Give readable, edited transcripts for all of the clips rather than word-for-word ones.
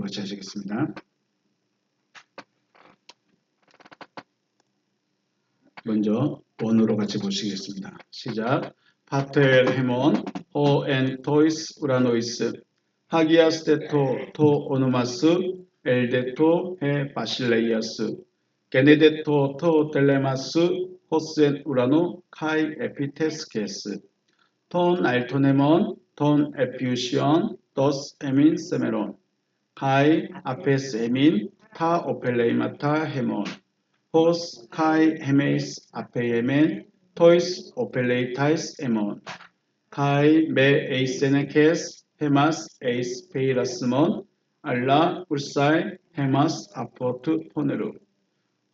같이 하시겠습니다. 먼저 원어로 같이 보시겠습니다. 시작. 파텔 헤몬 호엔 토이스 우라노이스 하기아스테토 토 오노마스 엘데토 헤 바실레이아스 게네데토 토 텔레마스 호스엔 우라노 카이 에피테스케스 톤 알토네몬 톤 에피우시온 도스 에민 세메론 카이 아페스 에민 타 오펠레이마타 헤몬 호스 카이 헤메이스 아페이에멘 토이스 오펠레이타이스 에몬 카이 메 에이세네케스 헤마스 에이스 페이라스몬 알라 울사이 헤마스 아포트 포네루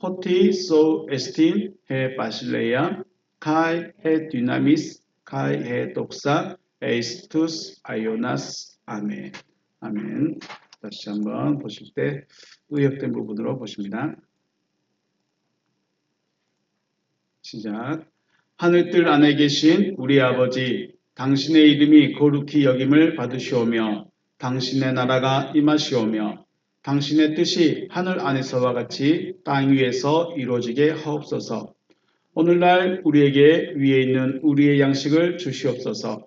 호티 소 에스틴 헤 바실레야 카이 헤 디나미스 카이 헤 독사 에이스투스 아이오나스 아멘. 아멘. 다시 한번 보실 때 의역된 부분으로 보십니다. 시작. 하늘뜰 안에 계신 우리 아버지, 당신의 이름이 거룩히 여김을 받으시오며 당신의 나라가 임하시오며 당신의 뜻이 하늘 안에서와 같이 땅 위에서 이루어지게 하옵소서. 오늘날 우리에게 위에 있는 우리의 양식을 주시옵소서.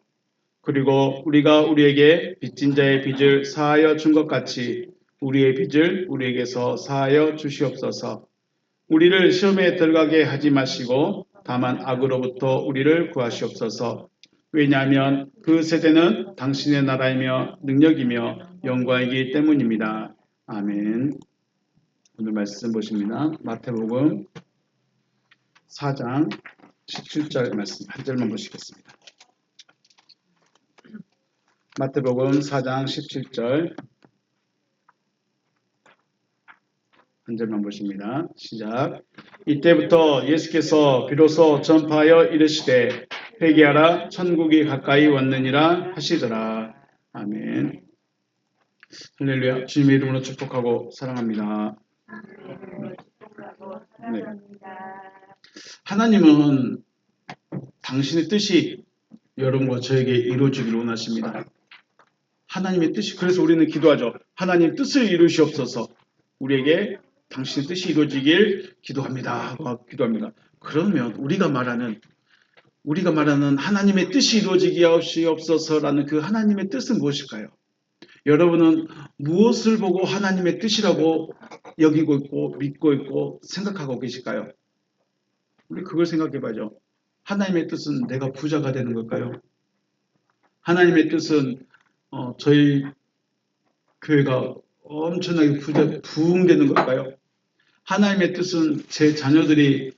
그리고 우리가 우리에게 빚진 자의 빚을 사하여 준 것 같이 우리의 빚을 우리에게서 사하여 주시옵소서. 우리를 시험에 들어가게 하지 마시고 다만 악으로부터 우리를 구하시옵소서. 왜냐하면 그 세대는 당신의 나라이며 능력이며 영광이기 때문입니다. 아멘. 오늘 말씀 보십니다. 마태복음 4장 17절 말씀 한 절만 보시겠습니다. 마태복음 4장 17절 한 절만 보십니다. 시작. 이때부터 예수께서 비로소 전파하여 이르시되 회개하라 천국이 가까이 왔느니라 하시더라. 아멘. 할렐루야. 주님의 이름으로 축복하고 사랑합니다. 네. 하나님은 당신의 뜻이 여러분과 저에게 이루어지기를 원하십니다. 하나님의 뜻이, 그래서 우리는 기도하죠. 하나님 뜻을 이루시옵소서. 우리에게 당신의 뜻이 이루어지길 기도합니다 하고 기도합니다. 그러면 우리가 말하는 하나님의 뜻이 이루어지게 하옵소서라는 그 하나님의 뜻은 무엇일까요? 여러분은 무엇을 보고 하나님의 뜻이라고 여기고 있고 믿고 있고 생각하고 계실까요? 우리 그걸 생각해 봐야죠. 하나님의 뜻은 내가 부자가 되는 걸까요? 하나님의 뜻은 저희 교회가 엄청나게 부흥되는 걸까요? 하나님의 뜻은 제 자녀들이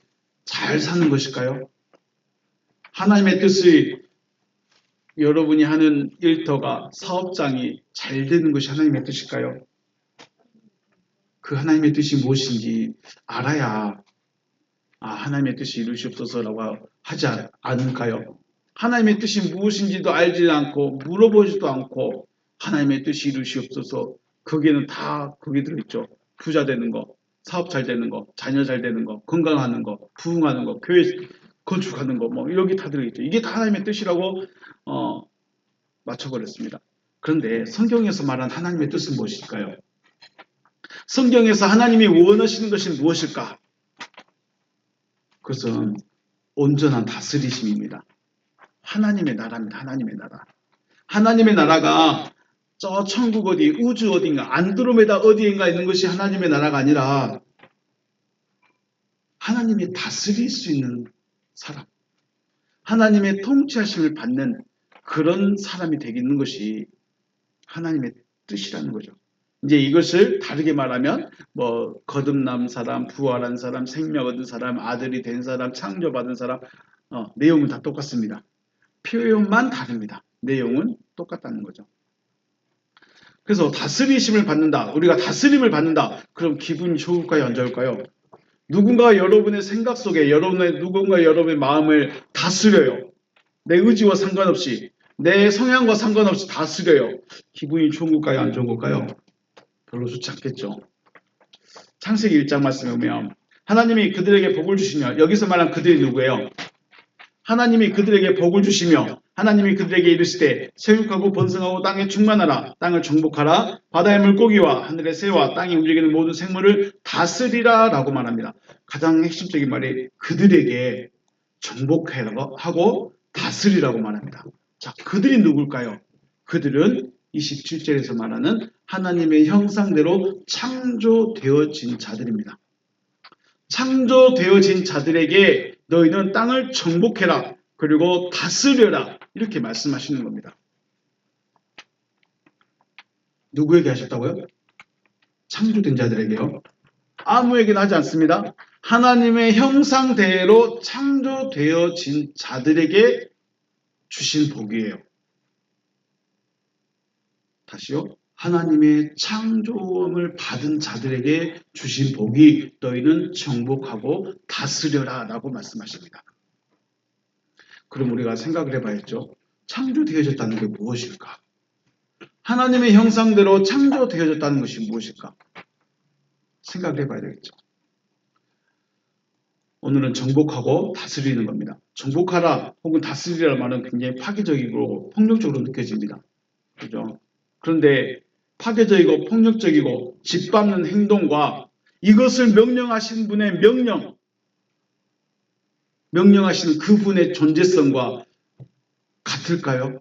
잘 사는 것일까요? 하나님의 뜻이 여러분이 하는 일터가 사업장이 잘 되는 것이 하나님의 뜻일까요? 그 하나님의 뜻이 무엇인지 알아야 하나님의 뜻이 이루시옵소서라고 하지 않을까요? 하나님의 뜻이 무엇인지도 알지 않고 물어보지도 않고 하나님의 뜻이 이루시옵소서. 거기에는 다 거기 들어있죠. 부자 되는 거, 사업 잘 되는 거, 자녀 잘 되는 거, 건강하는 거, 부흥하는 거, 교회 건축하는 거, 여기 다 들어있죠. 이게 다 하나님의 뜻이라고 맞춰버렸습니다. 그런데 성경에서 말한 하나님의 뜻은 무엇일까요? 성경에서 하나님이 원하시는 것이 무엇일까? 그것은 온전한 다스리심입니다. 하나님의 나라입니다. 하나님의 나라. 하나님의 나라가 저 천국 어디, 우주 어딘가, 안드로메다 어디인가 있는 것이 하나님의 나라가 아니라 하나님이 다스릴 수 있는 사람, 하나님의 통치하심을 받는 그런 사람이 되겠는 것이 하나님의 뜻이라는 거죠. 이제 이것을 다르게 말하면 거듭난 사람, 부활한 사람, 생명 얻은 사람, 아들이 된 사람, 창조받은 사람, 내용은 다 똑같습니다. 표현만 다릅니다. 내용은 똑같다는 거죠. 그래서 다스리심을 받는다. 우리가 다스림을 받는다. 그럼 기분이 좋을까요? 안 좋을까요? 누군가 여러분의 생각 속에 누군가 여러분의 마음을 다스려요. 내 의지와 상관없이, 내 성향과 상관없이 다스려요. 기분이 좋은 걸까요? 안 좋은 걸까요? 별로 좋지 않겠죠. 창세기 1장 말씀에 보면 하나님이 그들에게 복을 주시며, 여기서 말한 그들이 누구예요? 하나님이 그들에게 복을 주시며 하나님이 그들에게 이르시되 생육하고 번성하고 땅에 충만하라. 땅을 정복하라. 바다의 물고기와 하늘의 새와 땅에 움직이는 모든 생물을 다스리라 라고 말합니다. 가장 핵심적인 말이 그들에게 정복하고 다스리라고 말합니다. 자, 그들이 누굴까요? 그들은 27절에서 말하는 하나님의 형상대로 창조되어진 자들입니다. 창조되어진 자들에게 너희는 땅을 정복해라. 그리고 다스려라. 이렇게 말씀하시는 겁니다. 누구에게 하셨다고요? 창조된 자들에게요. 아무에게나 하지 않습니다. 하나님의 형상대로 창조되어진 자들에게 주신 복이에요. 다시요. 하나님의 창조함을 받은 자들에게 주신 복이 너희는 정복하고 다스려라 라고 말씀하십니다. 그럼 우리가 생각을 해봐야죠. 창조되어졌다는 게 무엇일까? 하나님의 형상대로 창조되어졌다는 것이 무엇일까? 생각을 해봐야 되겠죠. 오늘은 정복하고 다스리는 겁니다. 정복하라 혹은 다스리라는 말은 굉장히 파괴적이고 폭력적으로 느껴집니다. 그죠? 그런데 파괴적이고 폭력적이고 짓밟는 행동과 이것을 명령하신 분의 명령하시는 그분의 존재성과 같을까요?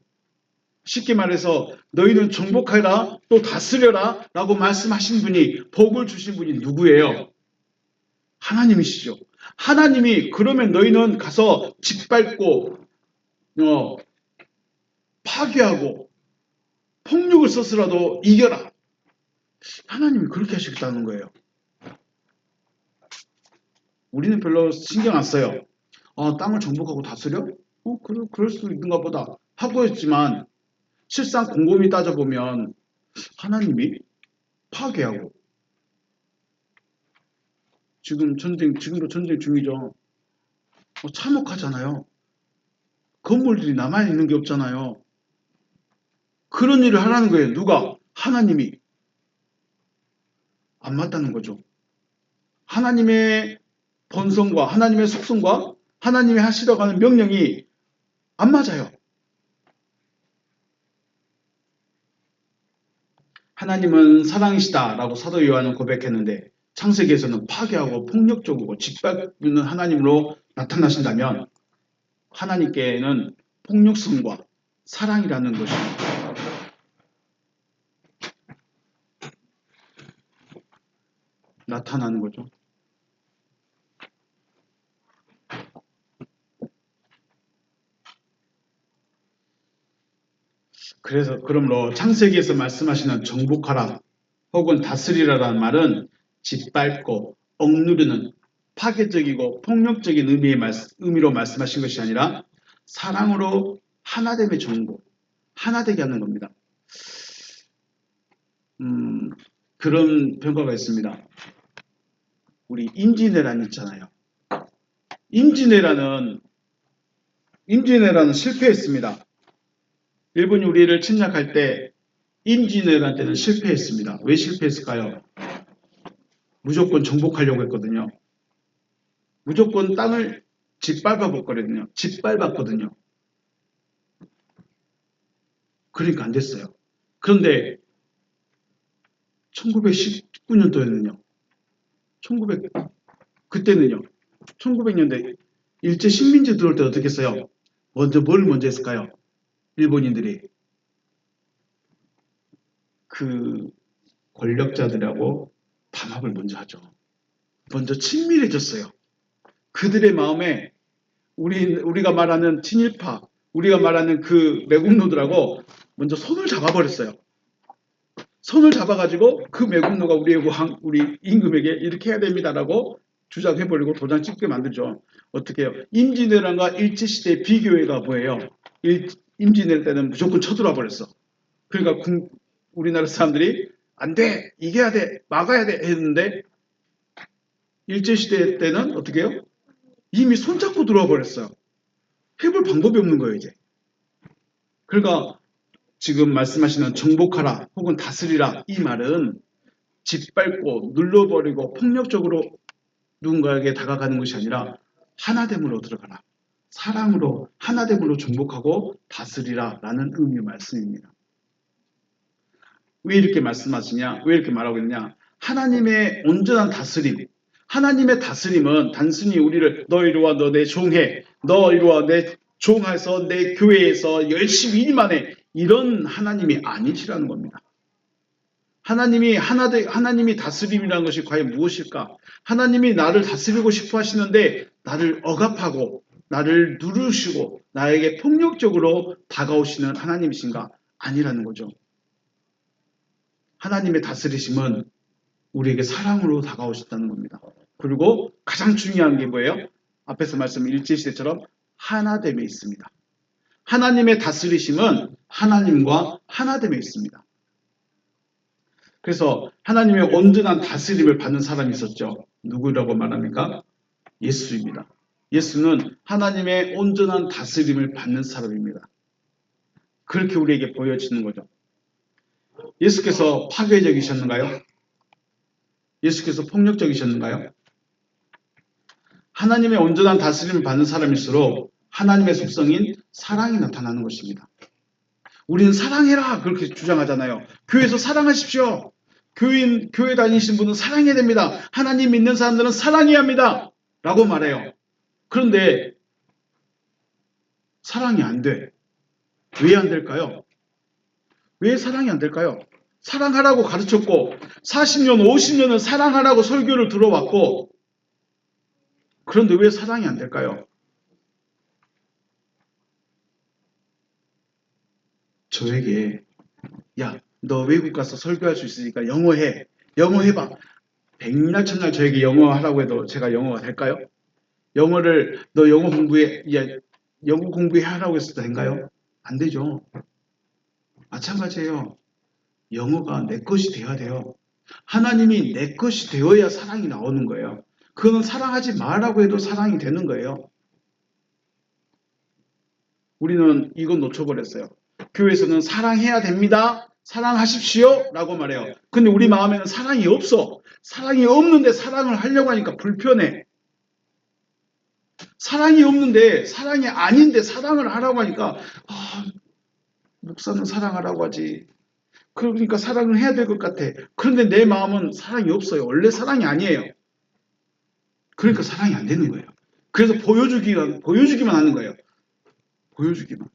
쉽게 말해서 너희는 정복하라 또 다스려라 라고 말씀하신 분이 복을 주신 분이 누구예요? 하나님이시죠. 하나님이 그러면 너희는 가서 짓밟고 파괴하고 폭력을 써서라도 이겨라. 하나님이 그렇게 하시겠다는 거예요. 우리는 별로 신경 안 써요. 땅을 정복하고 다스려? 그럴 수 있는가 보다 하고 했지만 실상 곰곰이 따져보면 하나님이 파괴하고 지금도 전쟁 중이죠. 참혹하잖아요. 건물들이 남아있는 게 없잖아요. 그런 일을 하라는 거예요. 누가? 하나님이. 안 맞다는 거죠. 하나님의 본성과 하나님의 속성과 하나님이 하시려고 하는 명령이 안 맞아요. 하나님은 사랑이시다라고 사도 요한은 고백했는데 창세기에서는 파괴하고 폭력적이고 짓밟는 하나님으로 나타나신다면 하나님께는 폭력성과 사랑이라는 것이 나타나는 거죠. 그래서 그러므로 창세기에서 말씀하시는 정복하라 혹은 다스리라라는 말은 짓밟고 억누르는 파괴적이고 폭력적인 의미로 말씀하신 것이 아니라 사랑으로 하나됨의 정복, 하나되게 하는 겁니다. 그런 평가가 있습니다. 우리 임진왜란 있잖아요. 임진왜란은 실패했습니다. 일본이 우리를 침략할 때 임진왜란 때는 실패했습니다. 왜 실패했을까요? 무조건 정복하려고 했거든요. 무조건 땅을 짓밟았거든요. 그러니까 안 됐어요. 그런데 1919년도에는요. 그때는요. 1900년대 일제 식민지 들어올 때 어떻게 했어요? 뭘 먼저 했을까요? 일본인들이 그 권력자들하고 담합을 먼저 하죠. 먼저 친밀해졌어요. 그들의 마음에 우리가 말하는 친일파, 우리가 말하는 그 매국노들하고 먼저 손을 잡아버렸어요. 손을 잡아가지고 그 매국노가 우리 임금에게 이렇게 해야 됩니다라고 주장해버리고 도장 찍게 만들죠. 어떻게 해요? 임진왜란과 일제시대의 비교가 뭐예요? 임진왜란 때는 무조건 쳐들어와 버렸어. 그러니까 우리나라 사람들이 안 돼! 이겨야 돼! 막아야 돼! 했는데 일제시대 때는 어떻게 해요? 이미 손잡고 들어와 버렸어요. 해볼 방법이 없는 거예요, 이제. 그러니까 지금 말씀하시는 정복하라 혹은 다스리라 이 말은 짓밟고 눌러버리고 폭력적으로 누군가에게 다가가는 것이 아니라 하나됨으로 들어가라. 사랑으로 하나됨으로 정복하고 다스리라 라는 의미의 말씀입니다. 왜 이렇게 말씀하시냐? 왜 이렇게 말하고 있냐? 하나님의 온전한 다스림. 하나님의 다스림은 단순히 우리를 너 이리 와, 너 내 종해. 너 이리 와, 내 종해서 내 교회에서 열심히 일만 해. 이런 하나님이 아니시라는 겁니다. 하나님이 다스림이라는 것이 과연 무엇일까? 하나님이 나를 다스리고 싶어 하시는데 나를 억압하고 나를 누르시고 나에게 폭력적으로 다가오시는 하나님이신가? 아니라는 거죠. 하나님의 다스리심은 우리에게 사랑으로 다가오셨다는 겁니다. 그리고 가장 중요한 게 뭐예요? 앞에서 말씀 일제시대처럼 하나됨에 있습니다. 하나님의 다스리심은 하나님과 하나됨에 있습니다. 그래서 하나님의 온전한 다스림을 받는 사람이 있었죠. 누구라고 말합니까? 예수입니다. 예수는 하나님의 온전한 다스림을 받는 사람입니다. 그렇게 우리에게 보여지는 거죠. 예수께서 파괴적이셨는가요? 예수께서 폭력적이셨는가요? 하나님의 온전한 다스림을 받는 사람일수록 하나님의 속성인 사랑이 나타나는 것입니다. 우리는 사랑해라 그렇게 주장하잖아요. 교회에서 사랑하십시오. 교회 다니시는 분은 사랑해야 됩니다. 하나님 믿는 사람들은 사랑해야 합니다. 라고 말해요. 그런데 사랑이 안 돼. 왜 안 될까요? 왜 사랑이 안 될까요? 사랑하라고 가르쳤고 40년, 50년은 사랑하라고 설교를 들어왔고 그런데 왜 사랑이 안 될까요? 저에게 야, 너 외국 가서 설교할 수 있으니까 영어 해. 영어 해봐. 백날 첫날 저에게 영어 하라고 해도 제가 영어가 될까요? 영어를 너 영어 공부해. 야, 영어 공부해 하라고 했을 때 된가요? 안 되죠. 마찬가지예요. 영어가 내 것이 되어야 돼요. 하나님이 내 것이 되어야 사랑이 나오는 거예요. 그거는 사랑하지 말라고 해도 사랑이 되는 거예요. 우리는 이건 놓쳐버렸어요. 교회에서는 사랑해야 됩니다. 사랑하십시오. 라고 말해요. 근데 우리 마음에는 사랑이 없어. 사랑이 없는데 사랑을 하려고 하니까 불편해. 사랑이 없는데 사랑이 아닌데 사랑을 하라고 하니까 목사는 사랑하라고 하지. 그러니까 사랑을 해야 될 것 같아. 그런데 내 마음은 사랑이 없어요. 원래 사랑이 아니에요. 그러니까 사랑이 안 되는 거예요. 그래서 보여주기만 하는 거예요. 보여주기만.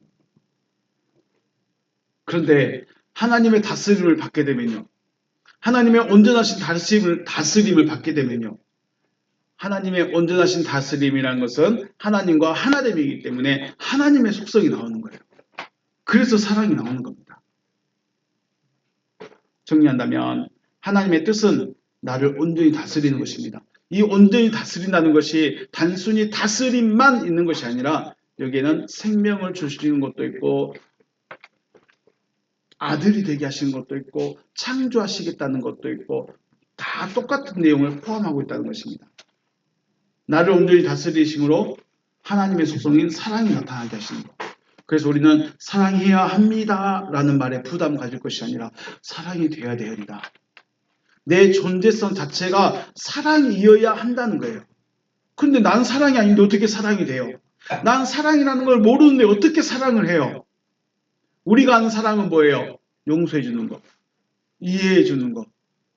그런데 하나님의 다스림을 받게 되면요. 하나님의 온전하신 다스림을 받게 되면요. 하나님의 온전하신 다스림이라는 것은 하나님과 하나됨이기 때문에 하나님의 속성이 나오는 거예요. 그래서 사랑이 나오는 겁니다. 정리한다면 하나님의 뜻은 나를 온전히 다스리는 것입니다. 이 온전히 다스린다는 것이 단순히 다스림만 있는 것이 아니라 여기에는 생명을 주시는 것도 있고 아들이 되게 하시는 것도 있고 창조하시겠다는 것도 있고 다 똑같은 내용을 포함하고 있다는 것입니다. 나를 온전히 다스리심으로 하나님의 속성인 사랑이 나타나게 하시는 것. 그래서 우리는 사랑해야 합니다 라는 말에 부담 가질 것이 아니라 사랑이 되어야 된다. 내 존재성 자체가 사랑이어야 한다는 거예요. 그런데 난 사랑이 아닌데 어떻게 사랑이 돼요? 난 사랑이라는 걸 모르는데 어떻게 사랑을 해요? 우리가 아는 사랑은 뭐예요? 용서해 주는 거, 이해해 주는 거,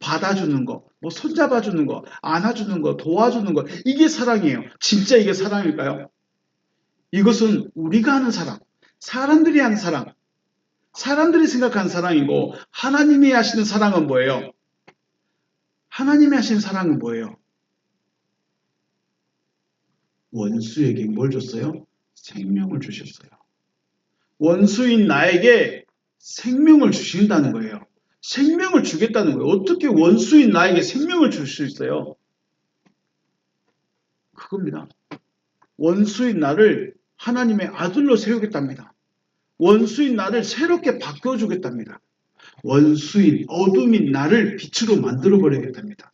받아주는 거, 뭐 손잡아 주는 거, 안아주는 거, 도와주는 거. 이게 사랑이에요. 진짜 이게 사랑일까요? 이것은 우리가 하는 사랑, 사람들이 하는 사랑, 사람들이 생각하는 사랑이고 하나님이 하시는 사랑은 뭐예요? 하나님이 하시는 사랑은 뭐예요? 원수에게 뭘 줬어요? 생명을 주셨어요. 원수인 나에게 생명을 주신다는 거예요. 생명을 주겠다는 거예요. 어떻게 원수인 나에게 생명을 줄 수 있어요? 그겁니다. 원수인 나를 하나님의 아들로 세우겠답니다. 원수인 나를 새롭게 바꿔주겠답니다. 원수인 어둠인 나를 빛으로 만들어버리겠답니다.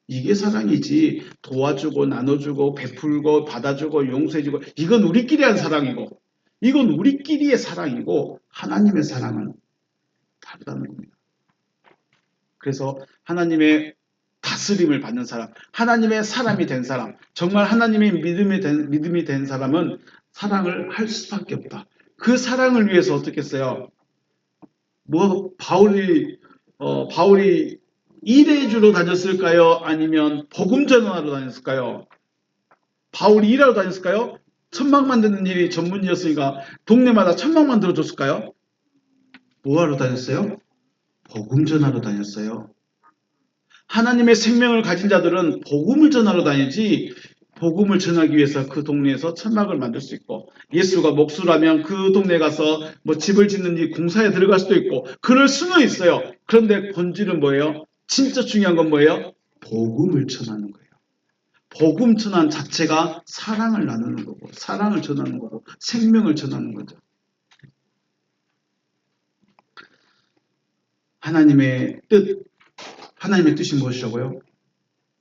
이게 사랑이지 도와주고 나눠주고 베풀고 받아주고 용서해주고 이건 우리끼리 한 사랑이고 이건 우리끼리의 사랑이고 하나님의 사랑은 다르다는 겁니다. 그래서 하나님의 다스림을 받는 사람, 하나님의 사람이 된 사람, 정말 하나님의 믿음이 된 사람은 사랑을 할 수밖에 없다. 그 사랑을 위해서 어떻게 했어요? 바울이 일해주러 다녔을까요? 아니면 복음 전하러 다녔을까요? 바울이 일하러 다녔을까요? 천막 만드는 일이 전문이었으니까 동네마다 천막 만들어줬을까요? 뭐하러 다녔어요? 복음 전하러 다녔어요. 하나님의 생명을 가진 자들은 복음을 전하러 다니지 복음을 전하기 위해서 그 동네에서 천막을 만들 수 있고 예수가 목수라면 그 동네 가서 뭐 집을 짓는지 공사에 들어갈 수도 있고 그럴 수는 있어요. 그런데 본질은 뭐예요? 진짜 중요한 건 뭐예요? 복음을 전하는 거예요. 복음 전환 자체가 사랑을 나누는 거고 사랑을 전하는 거고 생명을 전하는 거죠. 하나님의 뜻이 무엇이라고요?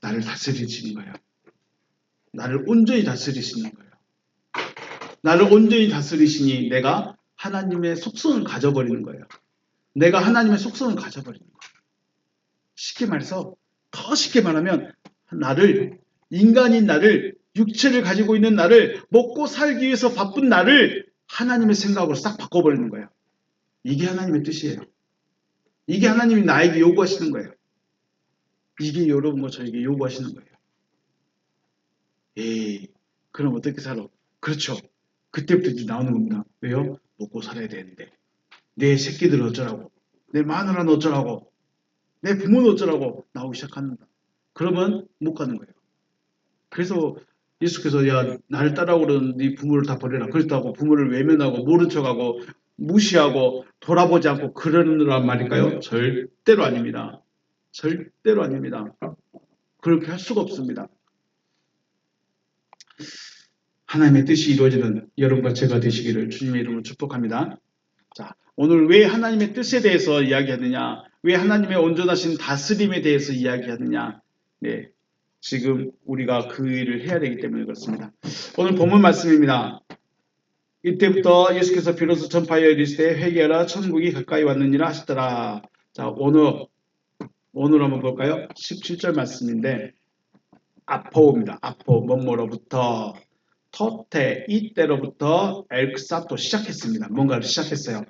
나를 다스리시는 거예요. 나를 온전히 다스리시는 거예요. 나를 온전히 다스리시니 내가 하나님의 속성을 가져버리는 거예요. 내가 하나님의 속성을 가져버리는 거예요. 더 쉽게 말하면 인간인 나를 육체를 가지고 있는 나를 먹고 살기 위해서 바쁜 나를 하나님의 생각으로 싹 바꿔버리는 거예요. 이게 하나님의 뜻이에요. 이게 하나님이 나에게 요구하시는 거예요. 이게 여러분과 저에게 요구하시는 거예요. 에이, 그럼 어떻게 살아? 그렇죠. 그때부터 이제 나오는 겁니다. 왜요? 먹고 살아야 되는데. 내 새끼들 어쩌라고. 내 마누라는 어쩌라고. 내 부모는 어쩌라고 나오기 시작합니다. 그러면 못 가는 거예요. 그래서 예수께서 야 나를 따라오는 네 부모를 다 버려라. 그렇다고 부모를 외면하고 모른 척하고 무시하고 돌아보지 않고 그러느란 말일까요? 절대로 아닙니다. 절대로 아닙니다. 그렇게 할 수가 없습니다. 하나님의 뜻이 이루어지는 여러분과 제가 되시기를 주님의 이름으로 축복합니다. 자, 오늘 왜 하나님의 뜻에 대해서 이야기하느냐? 왜 하나님의 온전하신 다스림에 대해서 이야기하느냐? 네, 지금 우리가 그 일을 해야 되기 때문에 그렇습니다. 오늘 본문 말씀입니다. 이때부터 예수께서 비로소 전파하여 이르시되 회개하라 천국이 가까이 왔느니라 하시더라. 자, 오늘 한번 볼까요? 17절 말씀인데 아포입니다. 아포 뭐뭐로부터 터테 이때로부터 엘크사토 시작했습니다. 뭔가를 시작했어요.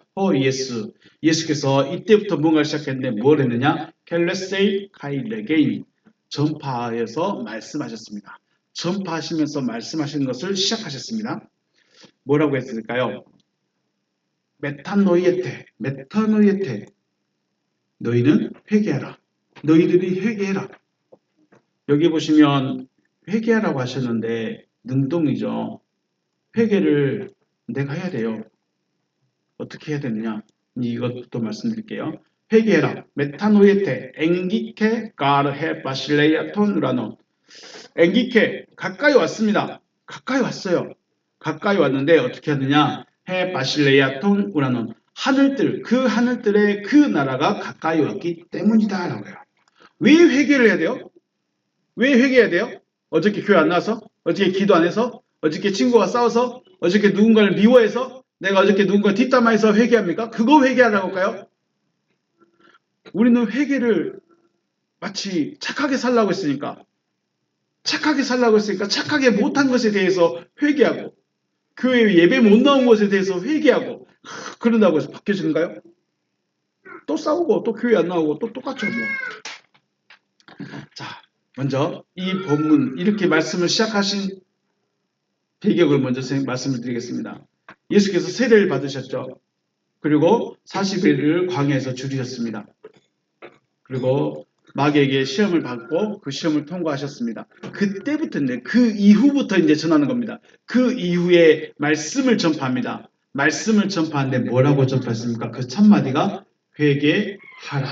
예수께서 이때부터 뭔가를 시작했는데 뭘 했느냐? 켈레세이 카이레게인 전파해서 말씀하셨습니다. 전파하시면서 말씀하시는 것을 시작하셨습니다. 뭐라고 했을까요? 메타노이에테 너희는 회개하라. 너희들이 회개해라. 여기 보시면 회개하라고 하셨는데 능동이죠. 회개를 내가 해야 돼요. 어떻게 해야 되느냐? 이것부터 말씀드릴게요. 회개해라. 메타노이에테 엥기케 가르헤 바실레이아톤 우라노 엥기케 가까이 왔습니다. 가까이 왔어요. 가까이 왔는데 어떻게 하느냐? 해 바실레이아톤 우라논 그 하늘들의 그 나라가 가까이 왔기 때문이다 라고요. 왜 회개를 해야 돼요? 왜 회개해야 돼요? 어저께 교회 안 나와서? 어저께 기도 안 해서? 어저께 친구와 싸워서? 어저께 누군가를 미워해서? 내가 어저께 누군가 뒷담화해서 회개합니까? 그거 회개하라고 할까요? 우리는 회개를 마치 착하게 살라고 했으니까 착하게 못한 것에 대해서 회개하고 교회 예배 못 나온 것에 대해서 회개하고 그런다고 해서 바뀌어지는가요? 또 싸우고 또 교회 안 나오고 또 똑같죠 뭐. 자, 먼저 이 본문 이렇게 말씀을 시작하신 배경을 먼저 말씀을 드리겠습니다. 예수께서 세례를 받으셨죠. 그리고 40일을 광야에서 줄이셨습니다. 그리고 마귀에게 시험을 받고 그 시험을 통과하셨습니다. 그때부터 그 이후부터 이제 전하는 겁니다. 그 이후에 말씀을 전파합니다. 말씀을 전파하는데 뭐라고 전파했습니까? 그 첫 마디가 회개하라.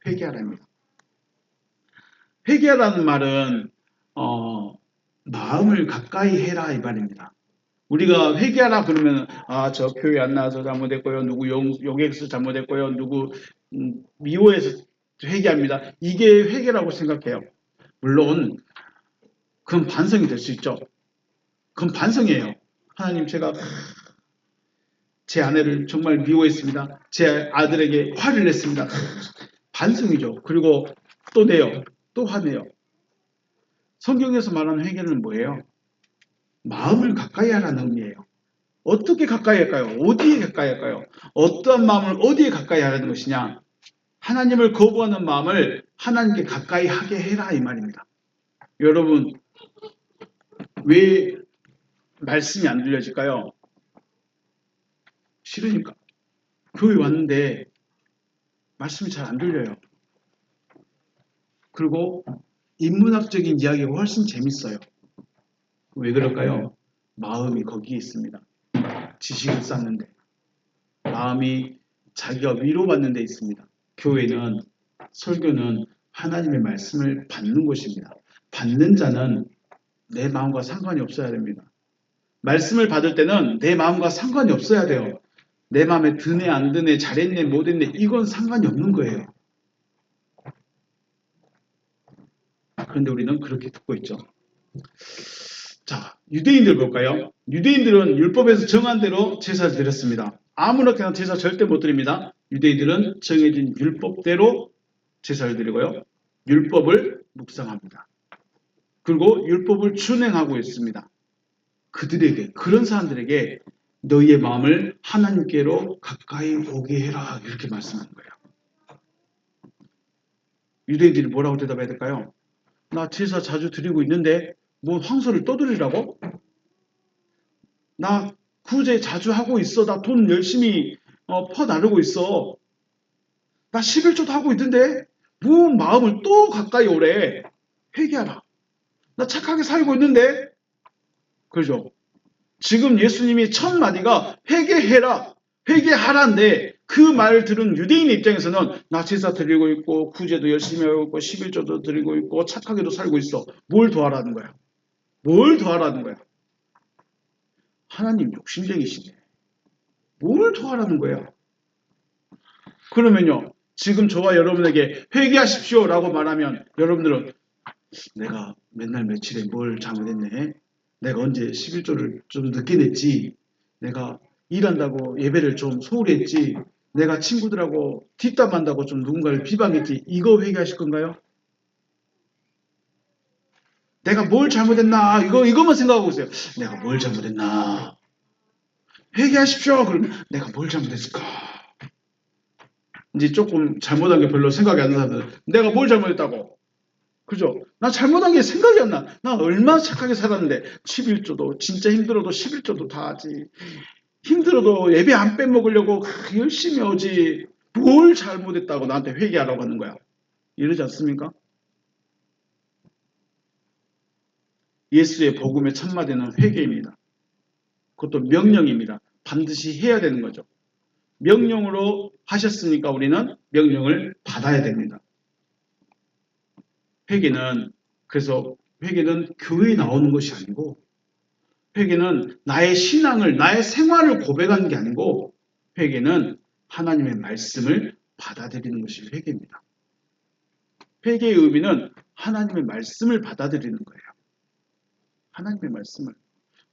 회개하라입니다. 회개하라는 말은 마음을 가까이 해라 이 말입니다. 우리가 회개하라 그러면 저 교회 안 나와서 잘못했고요. 누구 욕해서 잘못했고요. 누구 미워해서 회개합니다. 이게 회개라고 생각해요. 물론 그건 반성이 될 수 있죠. 그건 반성이에요. 하나님 제가 제 아내를 정말 미워했습니다. 제 아들에게 화를 냈습니다. 반성이죠. 그리고 또 내요. 또 하네요. 성경에서 말하는 회개는 뭐예요? 마음을 가까이 하라는 의미예요. 어떻게 가까이 할까요? 어디에 가까이 할까요? 어떠한 마음을 어디에 가까이 하라는 것이냐? 하나님을 거부하는 마음을 하나님께 가까이 하게 해라 이 말입니다. 여러분 왜 말씀이 안 들려질까요? 싫으니까. 교회 왔는데 말씀이 잘 안 들려요. 그리고 인문학적인 이야기가 훨씬 재밌어요. 왜 그럴까요? 마음이 거기에 있습니다. 지식을 쌓는데. 마음이 자기가 위로받는 데 있습니다. 교회는, 설교는 하나님의 말씀을 받는 곳입니다. 받는 자는 내 마음과 상관이 없어야 됩니다. 말씀을 받을 때는 내 마음과 상관이 없어야 돼요. 내 마음에 드네 안 드네 잘했네 못했네 이건 상관이 없는 거예요. 그런데 우리는 그렇게 듣고 있죠. 자, 유대인들 볼까요? 유대인들은 율법에서 정한 대로 제사를 드렸습니다. 아무렇게나 제사 절대 못 드립니다. 유대인들은 정해진 율법대로 제사를 드리고요. 율법을 묵상합니다. 그리고 율법을 준행하고 있습니다. 그들에게, 그런 사람들에게 너희의 마음을 하나님께로 가까이 오게 해라 이렇게 말씀하는 거예요. 유대인들이 뭐라고 대답해야 될까요? 나 제사 자주 드리고 있는데 뭐 황소를 떠드리라고? 나 구제 자주 하고 있어. 나 돈 열심히 퍼나르고 있어. 나 11조도 하고 있는데 뭐 마음을 또 가까이 오래. 회개하라. 나 착하게 살고 있는데 그죠? 지금 예수님이 첫 마디가 회개해라. 회개하라인데 그 말을 들은 유대인 입장에서는 나 제사 드리고 있고 구제도 열심히 하고 있고 11조도 드리고 있고 착하게도 살고 있어. 뭘 더하라는 거야? 뭘 더하라는 거야? 하나님 욕심쟁이시네. 뭘 더하라는 거야? 그러면요. 지금 저와 여러분에게 회개하십시오 라고 말하면 여러분들은 내가 맨날 며칠에 뭘 잘못했네. 내가 언제 11조를 좀 늦게 냈지. 내가 일한다고 예배를 좀 소홀히 했지. 내가 친구들하고 뒷담한다고 좀 누군가를 비방했지. 이거 회개하실 건가요? 내가 뭘 잘못했나? 이거만 생각하고 있어요. 내가 뭘 잘못했나? 회개하십시오. 그러면 내가 뭘 잘못했을까? 이제 조금 잘못한 게 별로 생각이 안 나서 내가 뭘 잘못했다고? 그죠? 나 잘못한 게 생각이 안 나. 나 얼마나 착하게 살았는데 11조도 진짜 힘들어도 11조도 다 하지. 힘들어도 예배 안 빼먹으려고 열심히 오지. 뭘 잘못했다고 나한테 회개하라고 하는 거야. 이러지 않습니까? 예수의 복음의 첫마디는 회개입니다. 그것도 명령입니다. 반드시 해야 되는 거죠. 명령으로 하셨으니까 우리는 명령을 받아야 됩니다. 그래서 회개는 교회에 나오는 것이 아니고 회개는 나의 신앙을, 나의 생활을 고백하는 게 아니고 회개는 하나님의 말씀을 받아들이는 것이 회개입니다. 회개의 의미는 하나님의 말씀을 받아들이는 거예요. 하나님의 말씀을.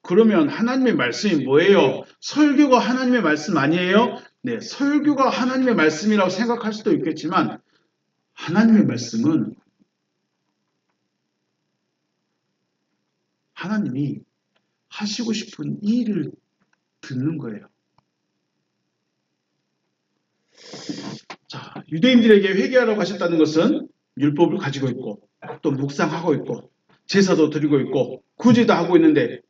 그러면 하나님의 말씀이 뭐예요? 설교가 하나님의 말씀 아니에요? 네, 설교가 하나님의 말씀이라고 생각할 수도 있겠지만 하나님의 말씀은 하나님이 하시고 싶은 일을 듣는 거예요. 자, 유대인들에게 회개하라고 하셨다는 것은 율법을 가지고 있고 또 묵상하고 있고 제사도 드리고 있고 구제도 하고 있는데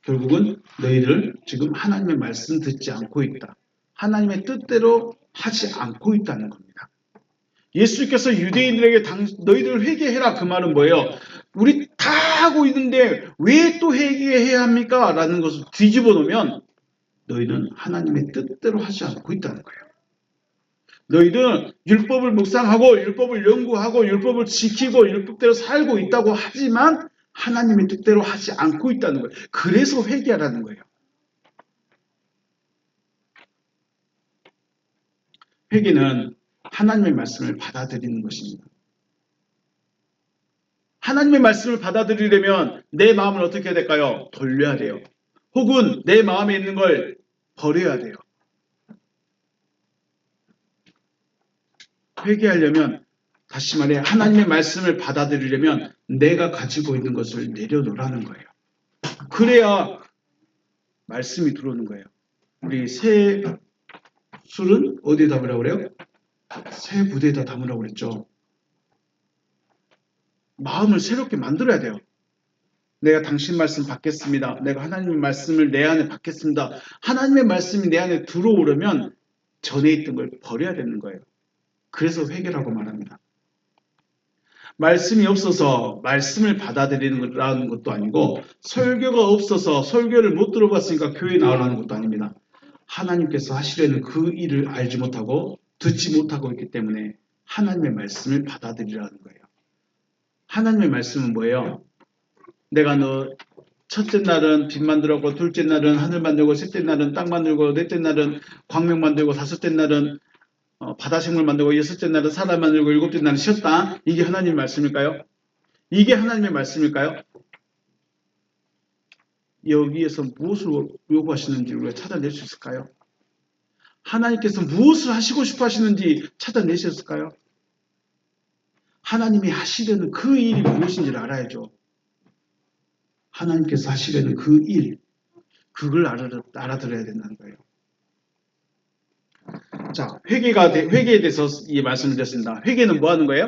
결국은 너희들 지금 하나님의 말씀 듣지 않고 있다. 하나님의 뜻대로 하지 않고 있다는 겁니다. 예수께서 유대인들에게 너희들 회개해라 그 말은 뭐예요? 우리 다 하고 있는데 왜 또 회개해야 합니까? 라는 것을 뒤집어 놓으면 너희는 하나님의 뜻대로 하지 않고 있다는 거예요. 너희들은 율법을 묵상하고 율법을 연구하고 율법을 지키고 율법대로 살고 있다고 하지만 하나님의 뜻대로 하지 않고 있다는 거예요. 그래서 회개하라는 거예요. 회개는 하나님의 말씀을 받아들이는 것입니다. 하나님의 말씀을 받아들이려면 내 마음을 어떻게 해야 될까요? 돌려야 돼요. 혹은 내 마음에 있는 걸 버려야 돼요. 회개하려면 다시 말해 하나님의 말씀을 받아들이려면 내가 가지고 있는 것을 내려놓으라는 거예요. 그래야 말씀이 들어오는 거예요. 우리 새 술은 어디에 담으라고 그래요? 새 부대에다 담으라고 그랬죠. 마음을 새롭게 만들어야 돼요. 내가 당신 말씀 받겠습니다. 내가 하나님의 말씀을 내 안에 받겠습니다. 하나님의 말씀이 내 안에 들어오려면 전에 있던 걸 버려야 되는 거예요. 그래서 회개라고 말합니다. 말씀이 없어서 말씀을 받아들이는 것도 아니고 설교가 없어서 설교를 못 들어봤으니까 교회에 나오라는 것도 아닙니다. 하나님께서 하시려는 그 일을 알지 못하고 듣지 못하고 있기 때문에 하나님의 말씀을 받아들이라는 거예요. 하나님의 말씀은 뭐예요? 내가 너 첫째 날은 빛 만들었고 둘째 날은 하늘 만들고 셋째 날은 땅 만들고 넷째 날은 광명 만들고 다섯째 날은 바다 생물 만들고 여섯째 날은 사람 만들고 일곱째 날은 쉬었다. 이게 하나님의 말씀일까요? 이게 하나님의 말씀일까요? 여기에서 무엇을 요구하시는지 우리가 찾아낼 수 있을까요? 하나님께서 무엇을 하시고 싶어 하시는지 찾아내셨을까요? 하나님이 하시려는 그 일이 무엇인지를 알아야죠. 하나님께서 하시려는 그 일, 그걸 알아들어야 된다는 거예요. 자, 회개에 대해서 이 말씀을 드렸습니다. 회개는 뭐 하는 거예요?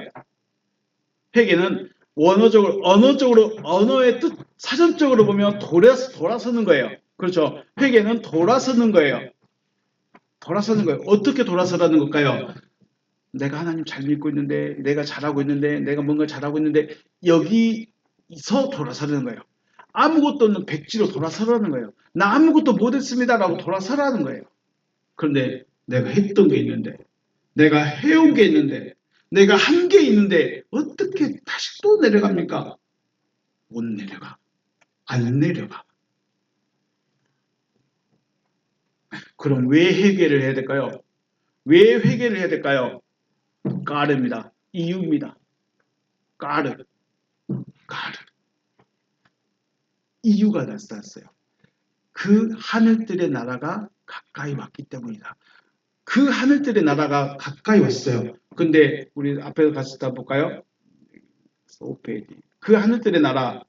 회개는 언어의 뜻, 사전적으로 보면 돌아서는 거예요. 그렇죠? 회개는 돌아서는 거예요. 돌아서는 거예요. 어떻게 돌아서라는 걸까요? 내가 하나님 잘 믿고 있는데, 내가 잘하고 있는데, 내가 뭔가 잘하고 있는데, 여기서 돌아서는 거예요. 아무것도 없는 백지로 돌아서라는 거예요. 나 아무것도 못했습니다라고 돌아서라는 거예요. 그런데 내가 했던 게 있는데, 내가 해온 게 있는데, 내가 한 게 있는데 어떻게 다시 또 내려갑니까? 못 내려가. 안 내려가. 그럼 왜 회개를 해야 될까요? 왜 회개를 해야 될까요? 까르입니다. 이유입니다. 까르. 이유가 나타났어요. 그 하늘들의 나라가 가까이 왔기 때문이다. 그 하늘들의 나라가 가까이 왔어요. 근데 우리 앞에 같이 다 볼까요? 5페이지. 그 하늘들의 나라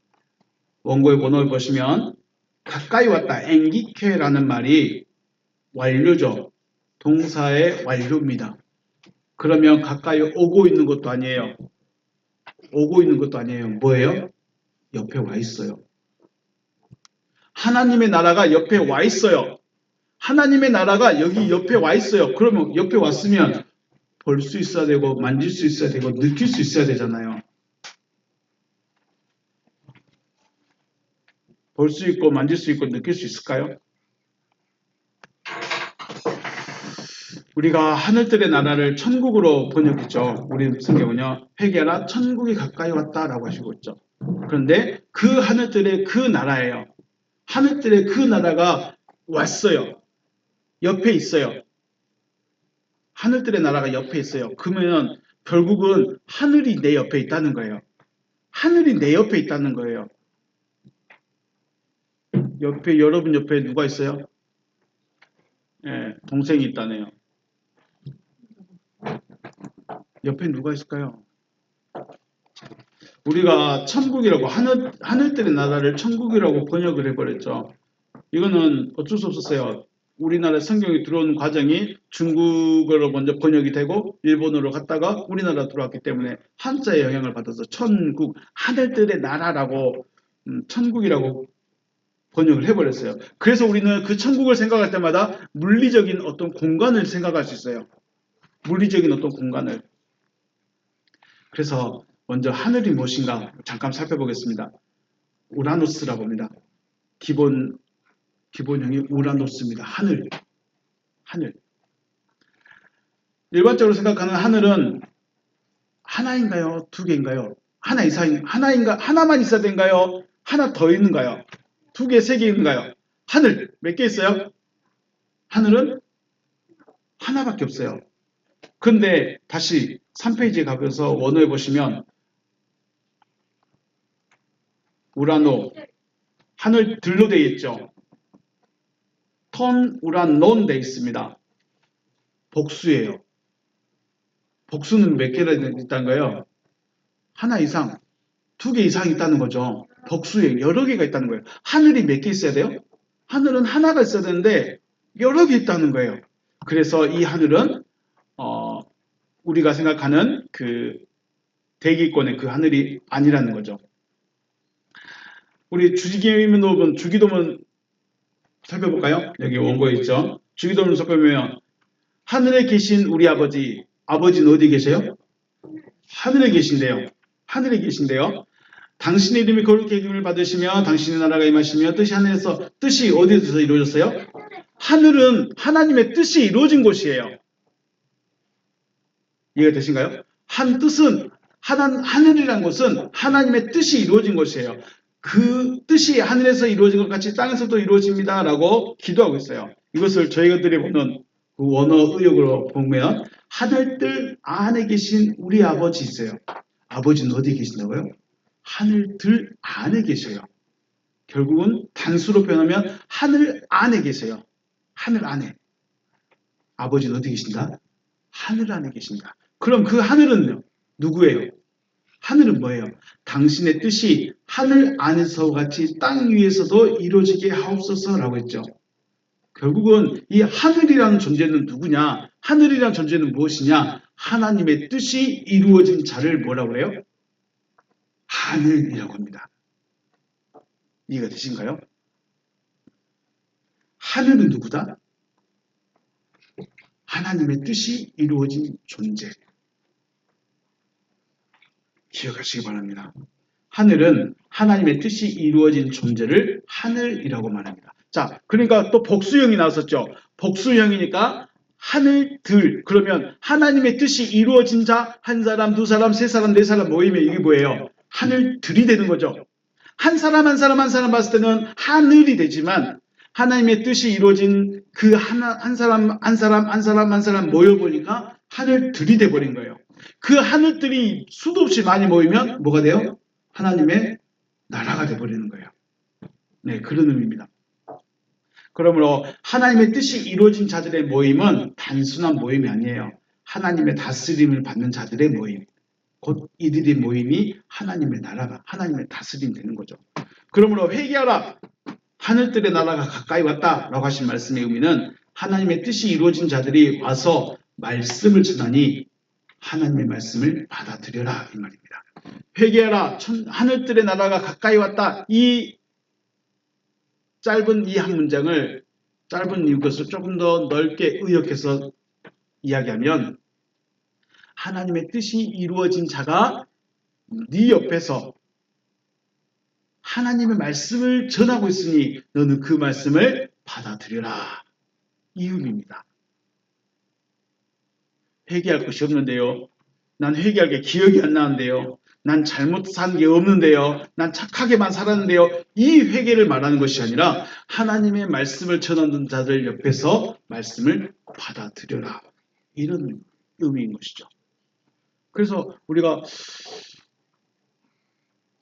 원고의 번호를 보시면 가까이 왔다. 엥기케라는 말이 완료죠. 동사의 완료입니다. 그러면 가까이 오고 있는 것도 아니에요. 오고 있는 것도 아니에요. 뭐예요? 옆에 와 있어요. 하나님의 나라가 옆에 와 있어요. 하나님의 나라가 여기 옆에 와 있어요. 그러면 옆에 왔으면 볼 수 있어야 되고 만질 수 있어야 되고 느낄 수 있어야 되잖아요. 볼 수 있고 만질 수 있고 느낄 수 있을까요? 우리가 하늘들의 나라를 천국으로 번역했죠. 우리 성경은요. 회개하라 천국이 가까이 왔다라고 하시고 있죠. 그런데 그 하늘들의 그 나라예요. 하늘들의 그 나라가 왔어요. 옆에 있어요. 하늘들의 나라가 옆에 있어요. 그러면 결국은 하늘이 내 옆에 있다는 거예요. 하늘이 내 옆에 있다는 거예요. 여러분 옆에 누가 있어요? 예, 동생이 있다네요. 옆에 누가 있을까요? 우리가 천국이라고 하늘들의 나라를 천국이라고 번역을 해버렸죠. 이거는 어쩔 수 없었어요. 우리나라 성경이 들어오는 과정이 중국어로 먼저 번역이 되고 일본어로 갔다가 우리나라 들어왔기 때문에 한자의 영향을 받아서 천국, 하늘들의 나라라고 천국이라고 번역을 해버렸어요. 그래서 우리는 그 천국을 생각할 때마다 물리적인 어떤 공간을 생각할 수 있어요. 물리적인 어떤 공간을. 그래서 먼저 하늘이 무엇인가 잠깐 살펴보겠습니다. 우라노스라고 합니다. 기본형이 우라노스입니다. 하늘. 일반적으로 생각하는 하늘은 하나인가요? 두 개인가요? 하나 이상, 하나만 있어야 되는가요? 하나 더 있는가요? 두 개, 세 개 있는가요? 하늘 몇 개 있어요? 하늘은 하나밖에 없어요. 근데 다시 3페이지에 가면서 원어에 보시면 우라노 하늘들로 되어 있죠. 턴 우라논 되어 있습니다. 복수예요. 복수는 몇 개나 있다는 거예요? 하나 이상, 두 개 이상 있다는 거죠. 복수에 여러 개가 있다는 거예요. 하늘이 몇 개 있어야 돼요? 하늘은 하나가 있어야 되는데 여러 개 있다는 거예요. 그래서 이 하늘은 우리가 생각하는 그 대기권의 그 하늘이 아니라는 거죠. 우리 주기도문 살펴볼까요? 여기 원고에 있죠. 주기도문 살펴보면 하늘에 계신 우리 아버지는 어디 계세요? 하늘에 계신데요. 하늘에 계신데요. 당신의 이름이 거룩히 여김을 받으시며 당신의 나라가 임하시며 뜻이 어디에서 이루어졌어요? 하늘은 하나님의 뜻이 이루어진 곳이에요. 이해가 되신가요? 하늘이라는 것은 하나님의 뜻이 이루어진 곳이에요. 그 뜻이 하늘에서 이루어진 것 같이 땅에서도 이루어집니다. 라고 기도하고 있어요. 이것을 저희들이 보는 그 원어 의역으로 보면 하늘들 안에 계신 우리 아버지 있어요. 아버지는 어디에 계신다고요? 하늘들 안에 계셔요. 결국은 단수로 표현하면 하늘 안에 계세요. 하늘 안에. 아버지는 어디 계신다? 하늘 안에 계신다. 그럼 그 하늘은요? 누구예요? 하늘은 뭐예요? 당신의 뜻이 하늘 안에서 같이 땅 위에서도 이루어지게 하옵소서라고 했죠. 결국은 이 하늘이라는 존재는 누구냐? 하늘이라는 존재는 무엇이냐? 하나님의 뜻이 이루어진 자를 뭐라고 해요? 하늘이라고 합니다. 이해가 되신가요? 하늘은 누구다? 하나님의 뜻이 이루어진 존재. 기억하시기 바랍니다. 하늘은 하나님의 뜻이 이루어진 존재를 하늘이라고 말합니다. 자, 그러니까 또 복수형이 나왔었죠. 복수형이니까 하늘들. 그러면 하나님의 뜻이 이루어진 자, 한 사람, 두 사람, 세 사람, 네 사람 모이면 이게 뭐예요? 하늘들이 되는 거죠. 한 사람 한 사람 한 사람 봤을 때는 하늘이 되지만 하나님의 뜻이 이루어진 그 한 사람 모여보니까 하늘들이 돼버린 거예요. 그 하늘들이 수도 없이 많이 모이면 뭐가 돼요? 하나님의 나라가 돼버리는 거예요. 네, 그런 의미입니다. 그러므로 하나님의 뜻이 이루어진 자들의 모임은 단순한 모임이 아니에요. 하나님의 다스림을 받는 자들의 모임. 곧 이들의 모임이 하나님의 나라가, 하나님의 다스림 되는 거죠. 그러므로 회개하라. 하늘들의 나라가 가까이 왔다라고 하신 말씀의 의미는 하나님의 뜻이 이루어진 자들이 와서 말씀을 전하니 하나님의 말씀을 받아들여라 이 말입니다. 회개하라. 하늘들의 나라가 가까이 왔다. 이 짧은 이 한 문장을 짧은 이것을 조금 더 넓게 의역해서 이야기하면 하나님의 뜻이 이루어진 자가 네 옆에서 하나님의 말씀을 전하고 있으니 너는 그 말씀을 받아들여라. 이 의미입니다. 회개할 것이 없는데요. 난 회개할 게 기억이 안 나는데요. 난 잘못 산 게 없는데요. 난 착하게만 살았는데요. 이 회개를 말하는 것이 아니라 하나님의 말씀을 전하는 자들 옆에서 말씀을 받아들여라. 이런 의미인 것이죠. 그래서 우리가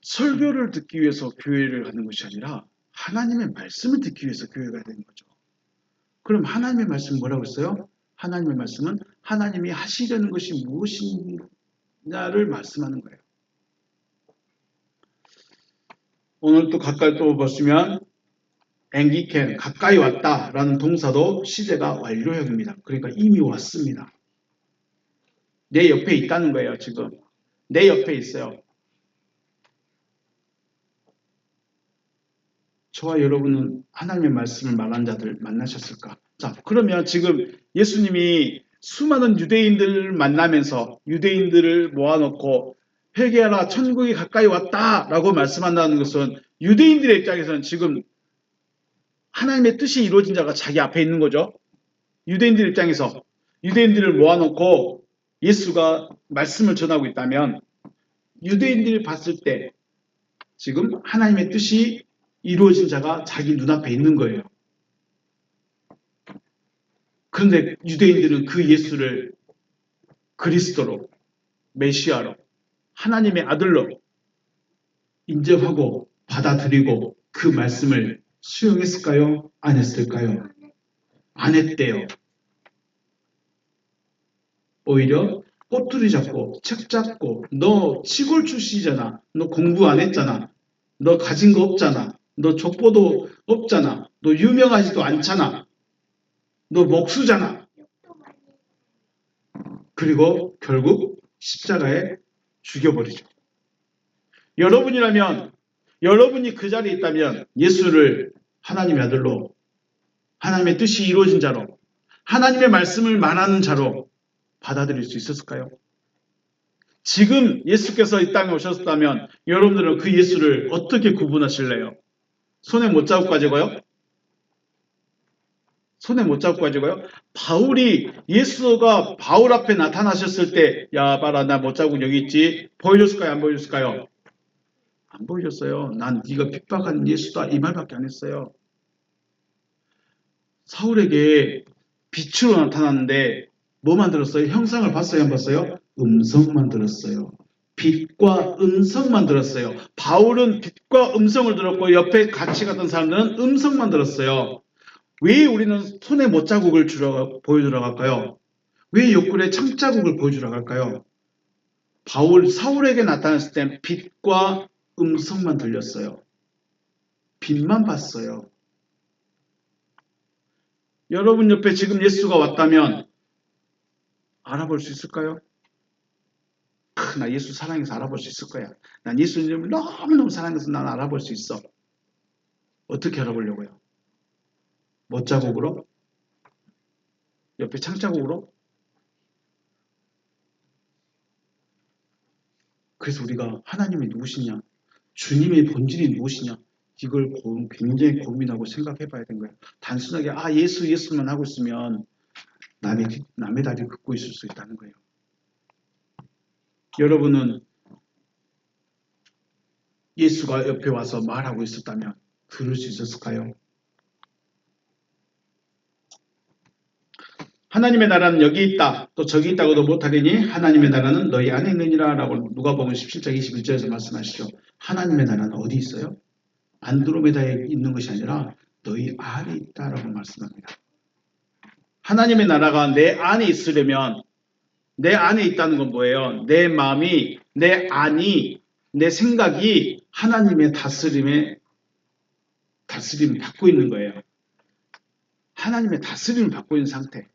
설교를 듣기 위해서 교회를 가는 것이 아니라 하나님의 말씀을 듣기 위해서 교회가 되는 거죠. 그럼 하나님의 말씀은 뭐라고 했어요? 하나님의 말씀은 하나님이 하시려는 것이 무엇이냐를 말씀하는 거예요. 오늘 또 가까이 또 보시면 앵기켄, 가까이 왔다라는 동사도 시제가 완료형입니다. 그러니까 이미 왔습니다. 내 옆에 있다는 거예요, 지금. 내 옆에 있어요. 저와 여러분은 하나님의 말씀을 말한 자들 만나셨을까? 자, 그러면 지금 예수님이 수많은 유대인들을 만나면서 유대인들을 모아놓고 회개하라 천국이 가까이 왔다라고 말씀한다는 것은 유대인들의 입장에서는 지금 하나님의 뜻이 이루어진 자가 자기 앞에 있는 거죠. 유대인들 입장에서 유대인들을 모아놓고 예수가 말씀을 전하고 있다면 유대인들이 봤을 때 지금 하나님의 뜻이 이루어진 자가 자기 눈앞에 있는 거예요. 그런데 유대인들은 그 예수를 그리스도로, 메시아로, 하나님의 아들로 인정하고 받아들이고 그 말씀을 수용했을까요? 안 했을까요? 안 했대요. 오히려 꼬투리 잡고 책 잡고 너 시골 출신이잖아. 너 공부 안 했잖아. 너 가진 거 없잖아. 너 족보도 없잖아. 너 유명하지도 않잖아. 너 목수잖아. 그리고 결국 십자가에 죽여버리죠. 여러분이라면 여러분이 그 자리에 있다면 예수를 하나님의 아들로 하나님의 뜻이 이루어진 자로 하나님의 말씀을 말하는 자로 받아들일 수 있었을까요? 지금 예수께서 이 땅에 오셨다면 여러분들은 그 예수를 어떻게 구분하실래요? 손에 못 잡고 가지고요? 손에 못 잡고 가지고요? 바울이 예수가 바울 앞에 나타나셨을 때 야 봐라 나 못 잡고 여기 있지 보여줬을까요? 안 보여줬을까요? 안 보여줬어요. 난 네가 핍박한 예수다 이 말밖에 안 했어요. 사울에게 빛으로 나타났는데 뭐 만들었어요? 형상을 봤어요? 안 봤어요? 음성만 들었어요. 빛과 음성만 들었어요. 바울은 빛과 음성을 들었고 옆에 같이 갔던 사람들은 음성만 들었어요. 왜 우리는 손에 못자국을 보여주러 갈까요? 왜 옆구리에 창자국을 보여주러 갈까요? 사울에게 나타났을 땐 빛과 음성만 들렸어요. 빛만 봤어요. 여러분 옆에 지금 예수가 왔다면 알아볼 수 있을까요? 나 예수 사랑해서 알아볼 수 있을 거야. 난 예수님을 너무너무 사랑해서 난 알아볼 수 있어. 어떻게 알아보려고요? 못자국으로? 옆에 창자국으로? 그래서 우리가 하나님이 누구시냐? 주님의 본질이 무엇이냐? 이걸 굉장히 고민하고 생각해 봐야 되는 거예요. 단순하게 예수만 하고 있으면 남의 다리 긋고 있을 수 있다는 거예요. 여러분은 예수가 옆에 와서 말하고 있었다면 들을 수 있었을까요? 하나님의 나라는 여기 있다. 또 저기 있다고도 못하리니 하나님의 나라는 너희 안에 있느니라 라고 누가복음 17장 21절에서 말씀하시죠. 하나님의 나라는 어디 있어요? 안드로메다에 있는 것이 아니라 너희 안에 있다라고 말씀합니다. 하나님의 나라가 내 안에 있으려면 내 안에 있다는 건 뭐예요? 내 마음이, 내 안이, 내 생각이 하나님의 다스림을 받고 있는 거예요. 하나님의 다스림을 받고 있는 상태.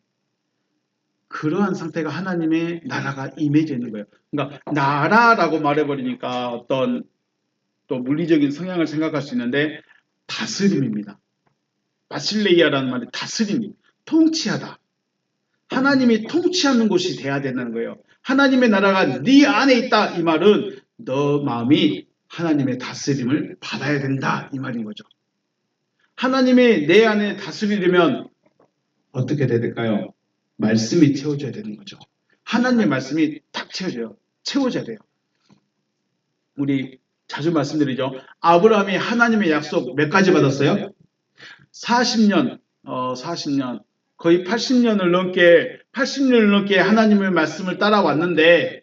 그러한 상태가 하나님의 나라가 임해져 있는 거예요. 그러니까 나라라고 말해버리니까 어떤 또 물리적인 성향을 생각할 수 있는데 다스림입니다. 바실레이아라는 말이 다스림, 통치하다. 하나님이 통치하는 곳이 돼야 된다는 거예요. 하나님의 나라가 네 안에 있다 이 말은 너 마음이 하나님의 다스림을 받아야 된다 이 말인 거죠. 하나님이 내 안에 다스리려면 어떻게 돼야 될까요? 말씀이 채워져야 되는 거죠. 하나님의 말씀이 딱 채워져야 돼요. 우리 자주 말씀드리죠. 아브라함이 하나님의 약속 몇 가지 받았어요? 40년 거의 80년을 넘게 하나님의 말씀을 따라왔는데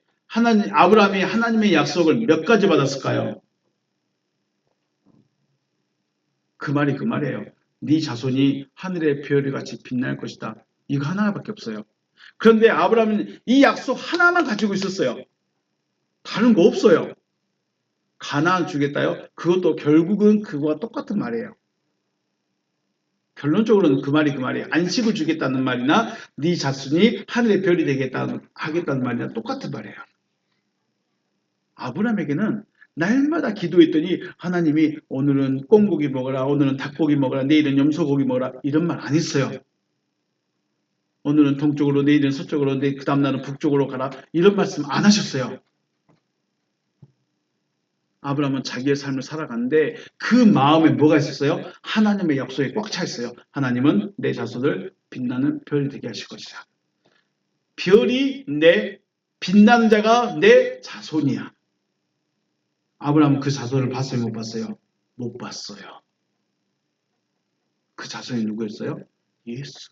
아브라함이 하나님의 약속을 몇 가지 받았을까요? 그 말이 그 말이에요. 네 자손이 하늘의 별이 같이 빛날 것이다. 이거 하나밖에 없어요. 그런데 아브라함은 이 약속 하나만 가지고 있었어요. 다른 거 없어요. 가나안 주겠다요? 그것도 결국은 그거와 똑같은 말이에요. 결론적으로는 그 말이에요. 안식을 주겠다는 말이나 네 자손이 하늘의 별이 하겠다는 말이나 똑같은 말이에요. 아브라함에게는 날마다 기도했더니 하나님이 오늘은 꽁고기 먹어라, 오늘은 닭고기 먹어라, 내일은 염소고기 먹어라 이런 말 안 했어요. 오늘은 동쪽으로, 내일은 서쪽으로, 그 다음날은 북쪽으로 가라 이런 말씀 안 하셨어요. 아브라함은 자기의 삶을 살아갔는데 그 마음에 뭐가 있었어요? 하나님의 약속에 꽉 차 있어요. 하나님은 내 자손을 빛나는 별이 되게 하실 것이다. 빛나는 자가 내 자손이야. 아브라함은 그 자손을 봤어요? 못 봤어요? 못 봤어요. 그 자손이 누구였어요? 예수.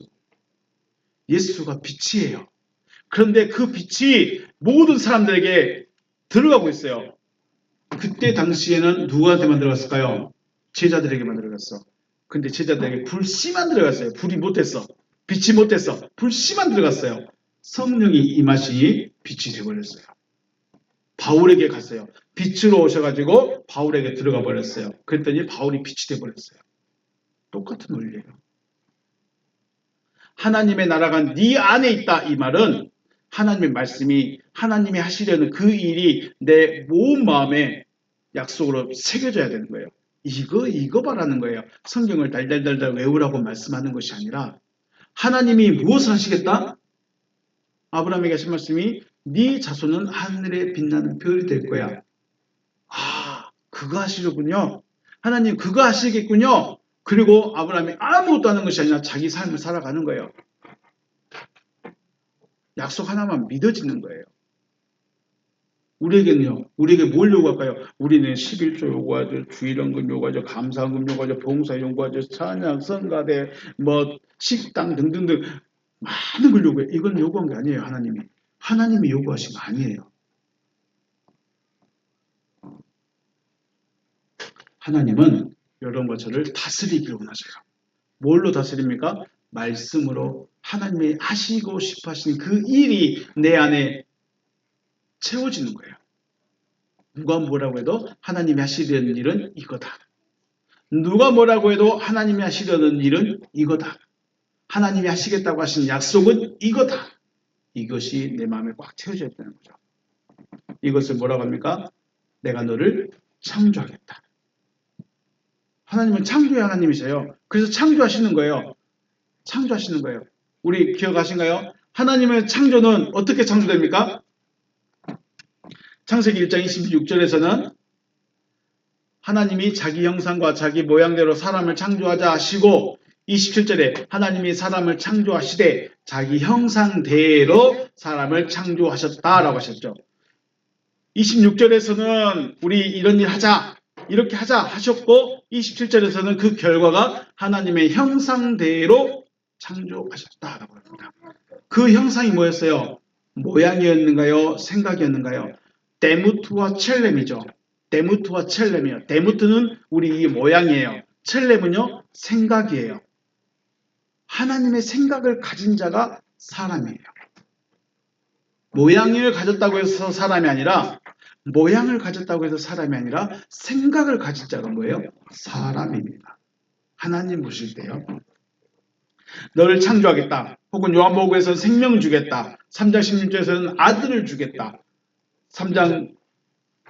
예수가 빛이에요. 그런데 그 빛이 모든 사람들에게 들어가고 있어요. 그때 당시에는 누구한테만 들어갔을까요? 제자들에게만 들어갔어. 근데 제자들에게 불씨만 들어갔어요. 불이 못했어. 빛이 못했어. 불씨만 들어갔어요. 성령이 임하시니 빛이 되어버렸어요. 바울에게 갔어요. 빛으로 오셔가지고 바울에게 들어가 버렸어요. 그랬더니 바울이 빛이 되어버렸어요. 똑같은 원리예요. 하나님의 나라가 네 안에 있다. 이 말은 하나님의 말씀이 하나님이 하시려는 그 일이 내 모든 마음에 약속으로 새겨져야 되는 거예요. 이거 바라는 거예요. 성경을 달달달달 외우라고 말씀하는 것이 아니라 하나님이 무엇을 하시겠다? 아브라함에게 하신 말씀이 네 자손은 하늘에 빛나는 별이 될 거야. 아, 그거 하시려군요. 하나님 그거 하시겠군요. 그리고 아브라함이 아무것도 하는 것이 아니라 자기 삶을 살아가는 거예요. 약속 하나만 믿어지는 거예요. 우리에게는요, 우리에게 뭘 요구할까요? 우리는 11조 요구하죠, 주일헌금 요구하죠, 감사헌금 요구하죠, 봉사 요구하죠, 찬양, 성가대, 식당 등등등 많은 걸 요구해요. 이건 요구한 게 아니에요, 하나님이. 하나님이 요구하신 거 아니에요. 하나님은 여러분과 저를 다스리기를 원하셔요. 뭘로 다스립니까? 말씀으로 하나님이 하시고 싶어 하시는 그 일이 내 안에 채워지는 거예요. 누가 뭐라고 해도 하나님이 하시려는 일은 이거다. 누가 뭐라고 해도 하나님이 하시려는 일은 이거다. 하나님이 하시겠다고 하신 약속은 이거다. 이것이 내 마음에 꽉 채워져야 되는 거죠. 이것을 뭐라고 합니까? 내가 너를 창조하겠다. 하나님은 창조의 하나님이세요. 그래서 창조하시는 거예요. 창조하시는 거예요. 우리 기억하신가요? 하나님의 창조는 어떻게 창조됩니까? 창세기 1장 26절에서는 하나님이 자기 형상과 자기 모양대로 사람을 창조하자 하시고 27절에 하나님이 사람을 창조하시되 자기 형상대로 사람을 창조하셨다라고 하셨죠. 26절에서는 우리 이런 일 하자, 이렇게 하자 하셨고 27절에서는 그 결과가 하나님의 형상대로 창조하셨다라고 합니다. 그 형상이 뭐였어요? 모양이었는가요? 생각이었는가요? 데무트와 첼렘이죠. 데무트와 첼렘이요. 데무트는 우리 이 모양이에요. 첼렘은요, 생각이에요. 하나님의 생각을 가진 자가 사람이에요. 모양을 가졌다고 해서 사람이 아니라 모양을 가졌다고 해서 사람이 아니라 생각을 가진 자가 뭐예요? 사람입니다. 하나님 보실 때요. 너를 창조하겠다. 혹은 요한복음에서는 생명 주겠다. 3장 16절에서는 아들을 주겠다. 3장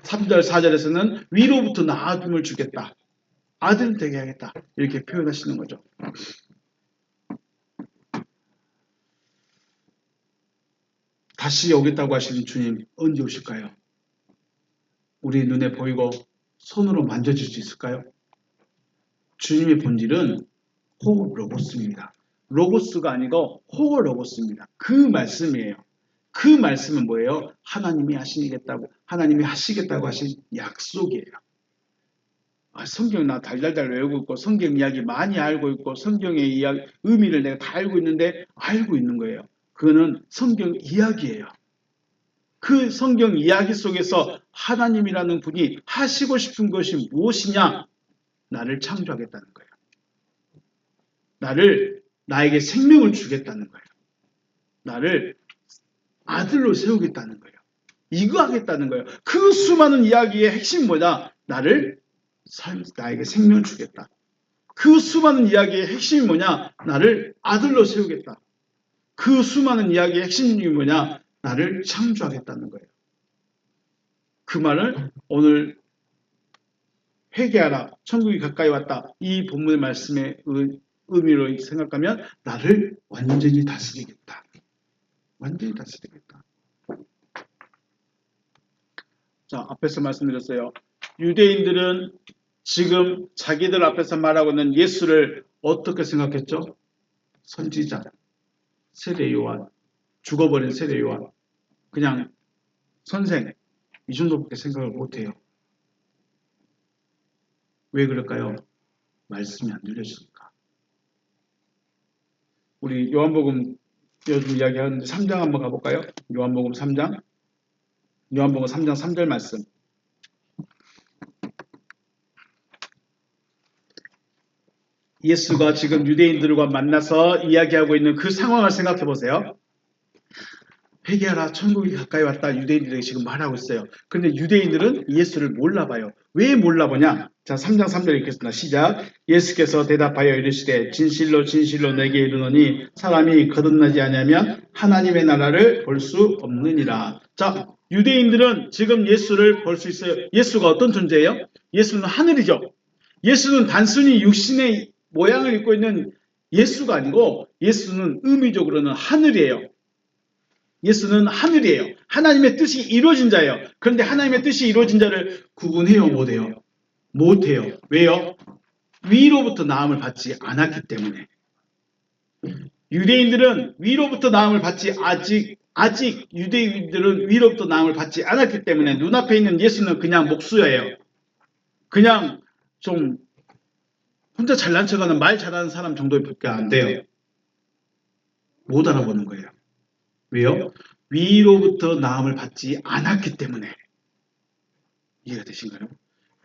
3절 4절에서는 위로부터 낳아줌을 주겠다. 아들 되게 하겠다. 이렇게 표현하시는 거죠. 다시 오겠다고 하시는 주님 언제 오실까요? 우리 눈에 보이고 손으로 만져질 수 있을까요? 주님의 본질은 호로고스입니다. 로고스가 아니고 호로고스입니다. 그 말씀이에요. 그 말씀은 뭐예요? 하나님이 하시겠다고 하신 약속이에요. 성경 나 달달달 외우고 있고 성경 이야기 많이 알고 있고 성경의 이야기 의미를 내가 다 알고 있는데 알고 있는 거예요. 그거는 성경 이야기예요. 그 성경 이야기 속에서 하나님이라는 분이 하시고 싶은 것이 무엇이냐? 나를 창조하겠다는 거예요. 나에게 생명을 주겠다는 거예요. 나를 아들로 세우겠다는 거예요. 이거 하겠다는 거예요. 그 수많은 이야기의 핵심 뭐냐? 나에게 생명을 주겠다. 그 수많은 이야기의 핵심이 뭐냐? 나를 아들로 세우겠다. 그 수많은 이야기의 핵심이 뭐냐? 나를 창조하겠다는 거예요. 그 말을 오늘 회개하라, 천국이 가까이 왔다. 이 본문의 말씀의 의미로 생각하면 나를 완전히 다스리겠다. 완전히 다스리겠다. 자, 앞에서 말씀드렸어요. 유대인들은 지금 자기들 앞에서 말하고 있는 예수를 어떻게 생각했죠? 선지자, 세례 요한, 죽어버린 세례 요한, 그냥 선생, 이 정도밖에 생각을 못해요. 왜 그럴까요? 말씀이 안 들려주니까. 우리 요한복음 요즘 이야기하는데 3장 한번 가볼까요? 요한복음 3장 3절 말씀. 예수가 지금 유대인들과 만나서 이야기하고 있는 그 상황을 생각해 보세요. 회개하라 천국이 가까이 왔다 유대인들에게 지금 말하고 있어요. 그런데 유대인들은 예수를 몰라봐요. 왜 몰라보냐? 자, 3장 3절 읽겠습니다. 시작. 예수께서 대답하여 이르시되 진실로 진실로 내게 이르노니 사람이 거듭나지 아니하면 하나님의 나라를 볼 수 없느니라. 자, 유대인들은 지금 예수를 볼 수 있어요. 예수가 어떤 존재예요? 예수는 하늘이죠. 예수는 단순히 육신의 모양을 입고 있는 예수가 아니고 예수는 의미적으로는 하늘이에요. 예수는 하늘이에요. 하나님의 뜻이 이루어진 자예요. 그런데 하나님의 뜻이 이루어진 자를 구분해요? 못해요? 못해요. 왜요? 위로부터 나음을 받지 않았기 때문에. 유대인들은 위로부터 나음을 받지 아직 유대인들은 위로부터 나음을 받지 않았기 때문에 눈앞에 있는 예수는 그냥 목수예요. 그냥 좀 혼자 잘난 척하는 말 잘하는 사람 정도밖에 안 돼요. 못 알아보는 거예요. 왜요? 위로부터 나음을 받지 않았기 때문에. 이해가 되신가요?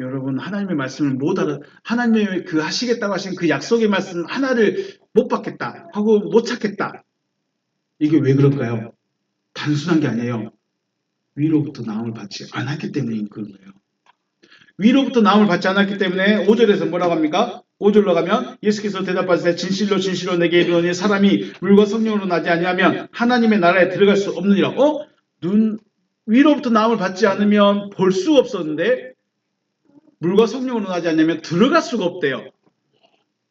여러분, 하나님의 말씀을 못 알아, 하나님의 그 하시겠다고 하신 그 약속의 말씀 하나를 못 받겠다 하고 못 찾겠다. 이게 왜 그럴까요? 단순한 게 아니에요. 위로부터 나음을 받지 않았기 때문인 거예요. 위로부터 나음을 받지 않았기 때문에 5절에서 뭐라고 합니까? 5절로 가면 예수께서 대답하시되 진실로 진실로 내게 이르노니 사람이 물과 성령으로 나지 아니하면 하나님의 나라에 들어갈 수 없느니라. 위로부터 나음을 받지 않으면 볼 수가 없었는데 물과 성령으로 나지 않으면 들어갈 수가 없대요.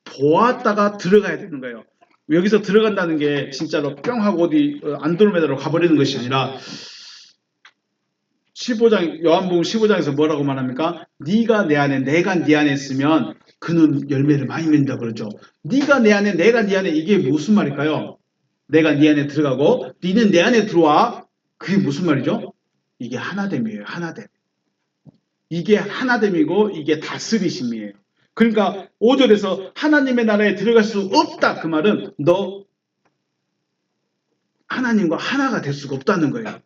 보았다가 들어가야 되는 거예요. 여기서 들어간다는 게 진짜로 뿅 하고 어디 안드로메다로 가버리는 것이 아니라 15장 요한복음 15장에서 뭐라고 말합니까? 네가 내 안에 내가 네 안에 있으면 그는 열매를 많이 맺는다 그러죠. 네가 내 안에 내가 네 안에 이게 무슨 말일까요? 내가 네 안에 들어가고 네는 내 안에 들어와. 그게 무슨 말이죠? 이게 하나됨이에요. 하나됨. 이게 하나됨이고 이게 다스리심이에요. 그러니까 5절에서 하나님의 나라에 들어갈 수 없다. 그 말은 너 하나님과 하나가 될 수가 없다는 거예요.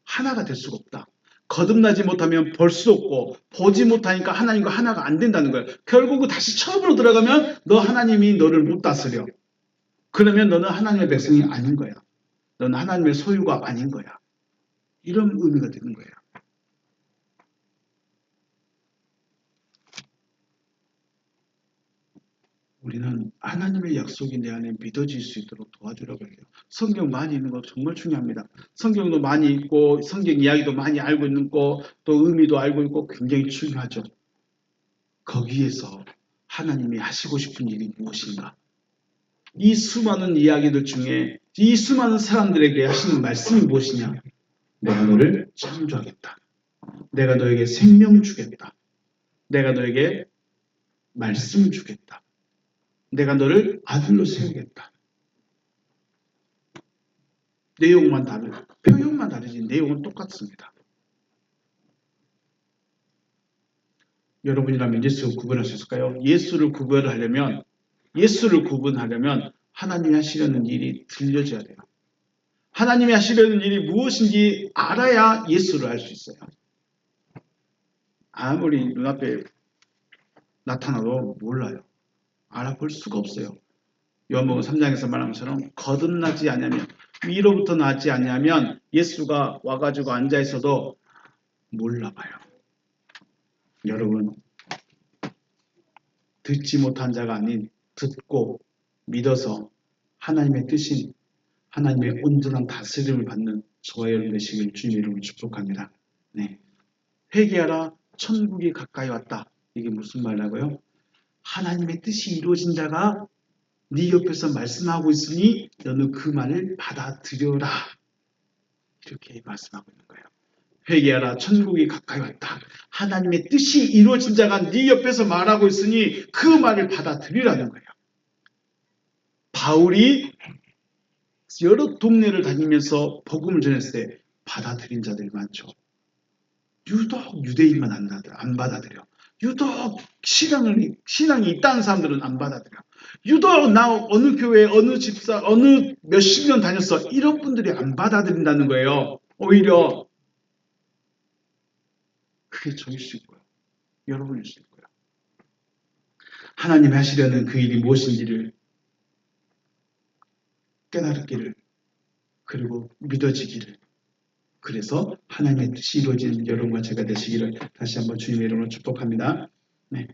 하나가 될 수가 없다. 거듭나지 못하면 볼 수 없고 보지 못하니까 하나님과 하나가 안 된다는 거예요. 결국은 다시 처음으로 들어가면 너 하나님이 너를 못 다스려. 그러면 너는 하나님의 백성이 아닌 거야. 너는 하나님의 소유가 아닌 거야. 이런 의미가 되는 거예요. 우리는 하나님의 약속이 내 안에 믿어질 수 있도록 도와주라고 해요. 성경 많이 읽는 거 정말 중요합니다. 성경도 많이 읽고 성경 이야기도 많이 알고 있는 거 또 의미도 알고 있고 굉장히 중요하죠. 거기에서 하나님이 하시고 싶은 일이 무엇인가? 이 수많은 이야기들 중에 이 수많은 사람들에게 하시는 말씀이 무엇이냐? 내가 너를 창조하겠다. 내가 너에게 생명 주겠다. 내가 너에게 말씀 주겠다. 내가 너를 아들로 세우겠다. 내용만 다르고 표현만 다르지 내용은 똑같습니다. 여러분이라면 예수를 구분할 수 있을까요? 예수를 구분하려면 하나님이 하시려는 일이 들려져야 돼요. 하나님이 하시려는 일이 무엇인지 알아야 예수를 알 수 있어요. 아무리 눈앞에 나타나도 몰라요. 알아볼 수가 없어요. 요한복음 3장에서 말한 것처럼 거듭나지 않으면 위로부터 나지 않으면 예수가 와가지고 앉아있어도 몰라봐요. 여러분 듣지 못한 자가 아닌 듣고 믿어서 하나님의 뜻인 하나님의 온전한 다스림을 받는 저와 여러분 되시길 주님의 이름으로 축복합니다. 네. 회개하라 천국이 가까이 왔다. 이게 무슨 말이라고요? 하나님의 뜻이 이루어진 자가 네 옆에서 말씀하고 있으니 너는 그 말을 받아들여라. 이렇게 말씀하고 있는 거예요. 회개하라 천국이 가까이 왔다. 하나님의 뜻이 이루어진 자가 네 옆에서 말하고 있으니 그 말을 받아들이라는 거예요. 바울이 여러 동네를 다니면서 복음을 전했을 때 받아들인 자들이 많죠. 유독 유대인만 안 받아들여. 유독 신앙이 있다는 사람들은 안 받아들여. 유독 나 어느 교회, 어느 집사, 어느 몇십 년 다녔어. 이런 분들이 안 받아들인다는 거예요. 오히려 그게 저일 수 있고요. 여러분일 수 있고요. 하나님이 하시려는 그 일이 무엇인지를 깨달았기를 그리고 믿어지기를 그래서 하나님의 뜻이 이루어지는 여러분과 제가 되시기를 다시 한번 주님의 이름으로 축복합니다. 네,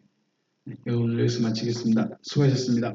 오늘 여기서 마치겠습니다. 수고하셨습니다.